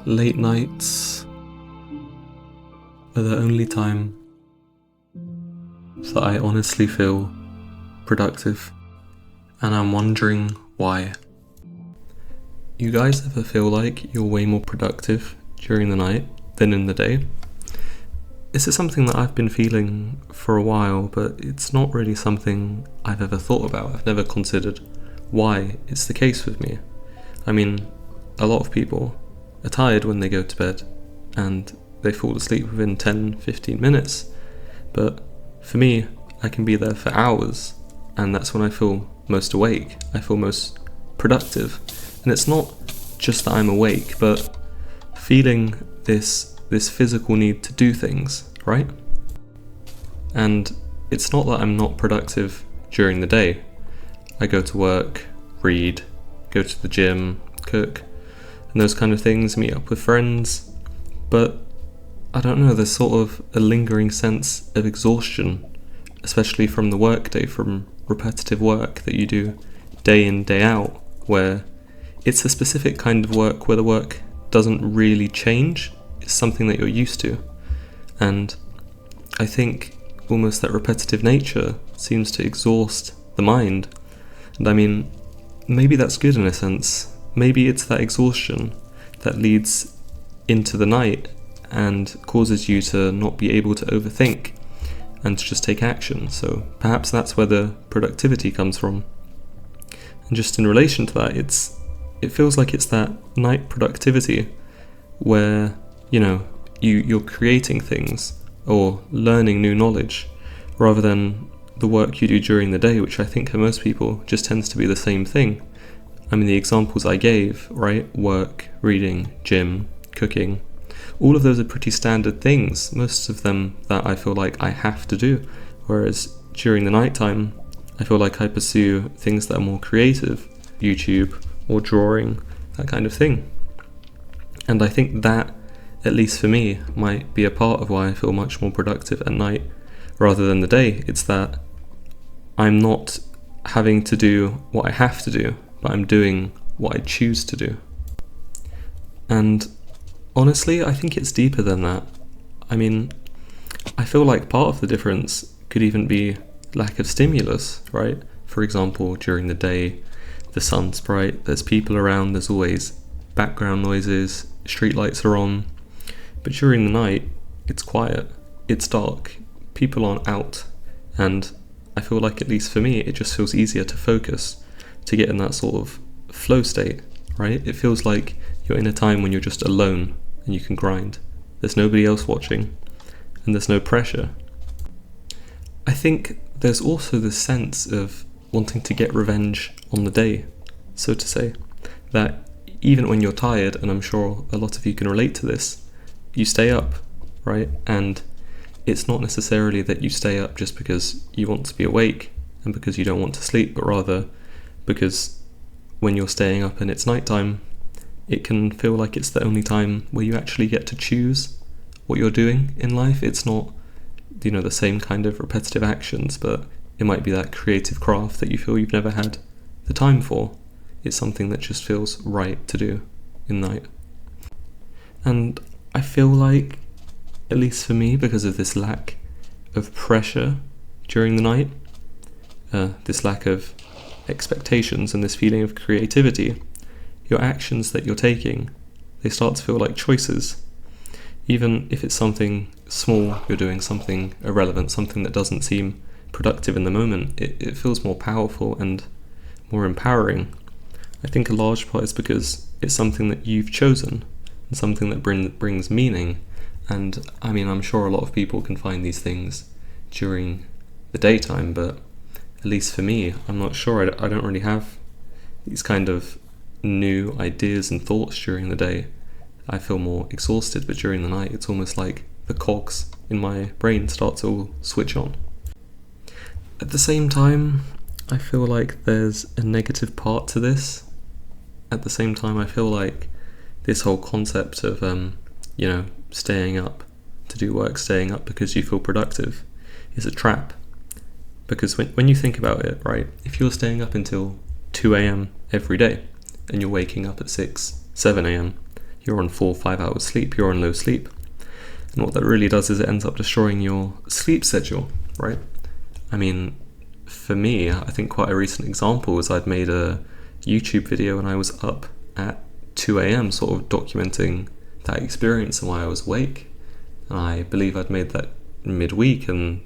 Late nights are the only time that I honestly feel productive, and I'm wondering why. You guys ever feel like you're way more productive during the night than in the day? This is something that I've been feeling for a while, but it's not really something I've ever thought about. I've never considered why it's the case with me. I mean, a lot of people are tired when they go to bed and they fall asleep within 10-15 minutes, but for me, I can be there for hours, and that's when I feel most awake. I feel most productive, and it's not just that I'm awake, but feeling this physical need to do things, right? And it's not that I'm not productive during the day. I go to work, read, go to the gym, cook, and those kind of things, meet up with friends, but I don't know, there's sort of a lingering sense of exhaustion, especially from the workday, from repetitive work that you do day in, day out, where it's a specific kind of work where the work doesn't really change. It's something that you're used to. And I think almost that repetitive nature seems to exhaust the mind. And I mean, maybe that's good in a sense. Maybe it's that exhaustion that leads into the night and causes you to not be able to overthink and to just take action. So perhaps that's where the productivity comes from. And just in relation to that, it feels like it's that night productivity where, you're creating things or learning new knowledge rather than the work you do during the day, which I think for most people just tends to be the same thing. I mean, the examples I gave, right? Work, reading, gym, cooking, all of those are pretty standard things, most of them that I feel like I have to do, whereas during the nighttime, I feel like I pursue things that are more creative, YouTube or drawing, that kind of thing. And I think that, at least for me, might be a part of why I feel much more productive at night rather than the day. It's that I'm not having to do what I have to do, but I'm doing what I choose to do. And honestly, I think it's deeper than that. I mean, I feel like part of the difference could even be lack of stimulus, right? For example, during the day, the sun's bright, there's people around, there's always background noises, street lights are on. But during the night, it's quiet, it's dark, people aren't out, and I feel like, at least for me, it just feels easier to focus, to get in that sort of flow state, right? It feels like you're in a time when you're just alone and you can grind. There's nobody else watching, and there's no pressure. I think there's also this sense of wanting to get revenge on the day, so to say, that even when you're tired, and I'm sure a lot of you can relate to this, you stay up, right? And it's not necessarily that you stay up just because you want to be awake and because you don't want to sleep, but rather because when you're staying up and it's nighttime, it can feel like it's the only time where you actually get to choose what you're doing in life. It's not, the same kind of repetitive actions, but it might be that creative craft that you feel you've never had the time for. It's something that just feels right to do in night. And I feel like, at least for me, because of this lack of pressure during the night, this lack of expectations and this feeling of creativity, your actions that you're taking, they start to feel like choices. Even if it's something small you're doing, something irrelevant, something that doesn't seem productive in the moment, it feels more powerful and more empowering. I think a large part is because it's something that you've chosen and something that brings meaning. And I mean, I'm sure a lot of people can find these things during the daytime, but at least for me, I'm not sure. I don't really have these kind of new ideas and thoughts during the day. I feel more exhausted, but during the night, it's almost like the cogs in my brain start to all switch on. At the same time, I feel like there's a negative part to this. At the same time, I feel like this whole concept of, staying up to do work, staying up because you feel productive, is a trap. Because when you think about it, right, if you're staying up until 2 a.m. every day and you're waking up at 6, 7 a.m., you're on 4 or 5 hours sleep, you're on low sleep. And what that really does is it ends up destroying your sleep schedule, right? I mean, for me, I think quite a recent example was I'd made a YouTube video and I was up at 2 a.m. sort of documenting that experience and why I was awake. And I believe I'd made that midweek, and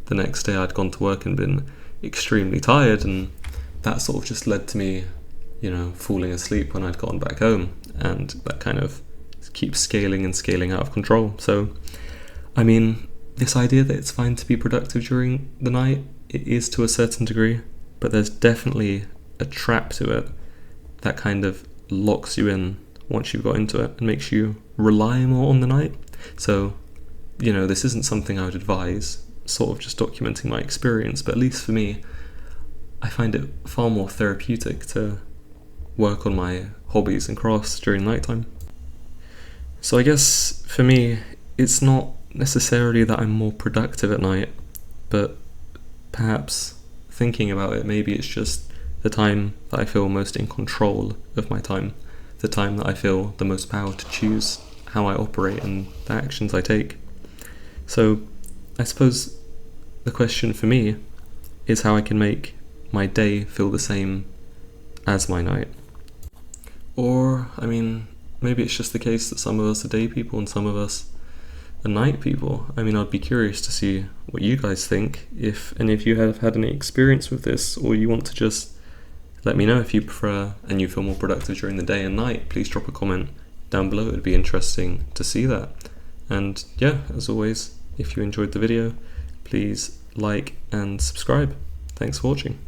the next day I'd gone to work and been extremely tired, and that sort of just led to me, falling asleep when I'd gotten back home, and that kind of keeps scaling and scaling out of control. So, I mean, this idea that it's fine to be productive during the night, it is to a certain degree, but there's definitely a trap to it that kind of locks you in once you've got into it and makes you rely more on the night. So, this isn't something I would advise, sort of just documenting my experience, but at least for me, I find it far more therapeutic to work on my hobbies and crafts during nighttime. So I guess for me, it's not necessarily that I'm more productive at night, but perhaps thinking about it, maybe it's just the time that I feel most in control of my time, the time that I feel the most power to choose how I operate and the actions I take. So I suppose the question for me is how I can make my day feel the same as my night. Or, maybe it's just the case that some of us are day people and some of us are night people. I'd be curious to see what you guys think, if any of you have had any experience with this, or you want to just let me know if you prefer and you feel more productive during the day and night. Please drop a comment down below, it'd be interesting to see that. And yeah, as always, if you enjoyed the video, please like and subscribe. Thanks for watching.